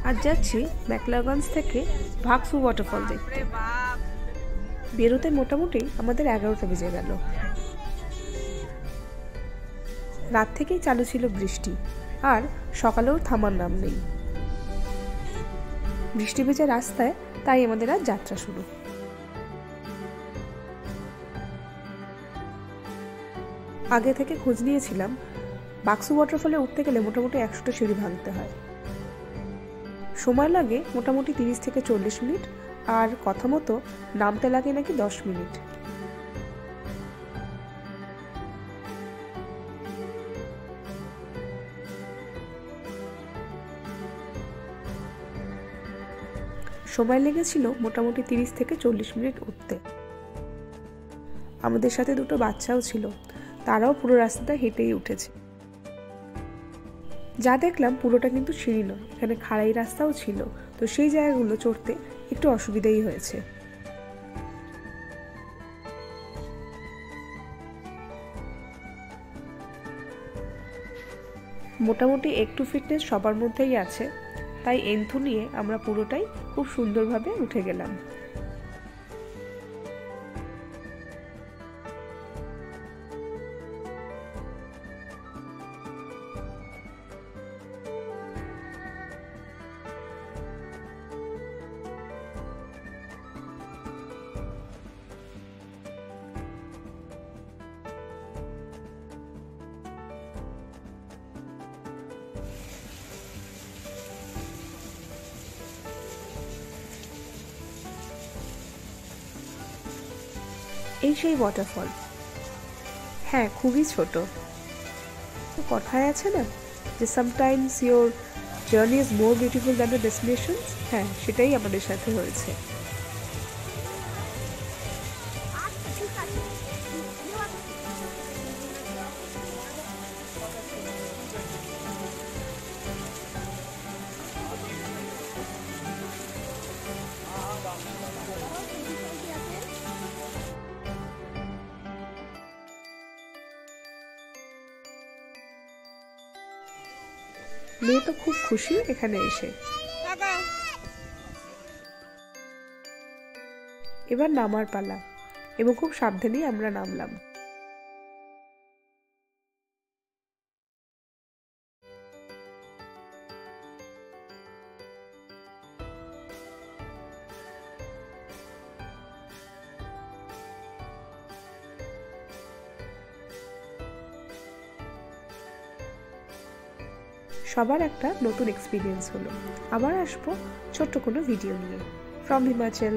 আজ যাচ্ছি ম্যাকলাগঞ্জ থেকে ভাগসু ওয়াটারফল দেখতে। বেরোতে মোটামুটি আমাদের 11টা বেজে গেল। রাত থেকেই চালু ছিল বৃষ্টি, আর সকালেও থামার নাম নেই। বৃষ্টি ভেজা রাস্তায় তাই আমাদের আজ যাত্রা শুরু। আগে থেকে খোঁজ নিয়েছিলাম, ভাগসু ওয়াটারফলে উঠতে গেলে মোটামুটি 100টা সিঁড়ি ভাঙতে হয়। সময় লাগে মোটামুটি 30 থেকে 40 মিনিট, আর কথা মতো নামতে লাগে নাকি 10 মিনিট। সময় লেগেছিল মোটামুটি 30 থেকে 40 মিনিট উঠতে। আমাদের সাথে দুটো বাচ্চাও ছিল, তারাও পুরো রাস্তাটা হেঁটেই উঠেছে। যা দেখলাম পুরোটা কিন্তু সিঁড়ি নয়, এখানে খাড়াই রাস্তাও ছিল, তো সেই জায়গাগুলো চড়তে একটু অসুবিধাই হয়েছে। মোটামুটি একটু ফিটনেস সবার মধ্যেই আছে, তাই এন্থু নিয়ে আমরা পুরোটাই খুব সুন্দরভাবে উঠে গেলাম। এই সেই ওয়াটারফল। হ্যাঁ, খুবই ছোট। কথায় আছে না যে sometimes your journey is more beautiful than the destination. হ্যাঁ, সেটাই আমাদের সাথে হয়েছে। মেয়ে তো খুব খুশি এখানে এসে। এবার নামার পালা, এবং খুব সাবধানেই আমরা নামলাম। সবার একটা নতুন এক্সপিরিয়েন্স হলো। আবার আসবো ছোট্ট কোনো ভিডিও নিয়ে। ফ্রম হিমাচল।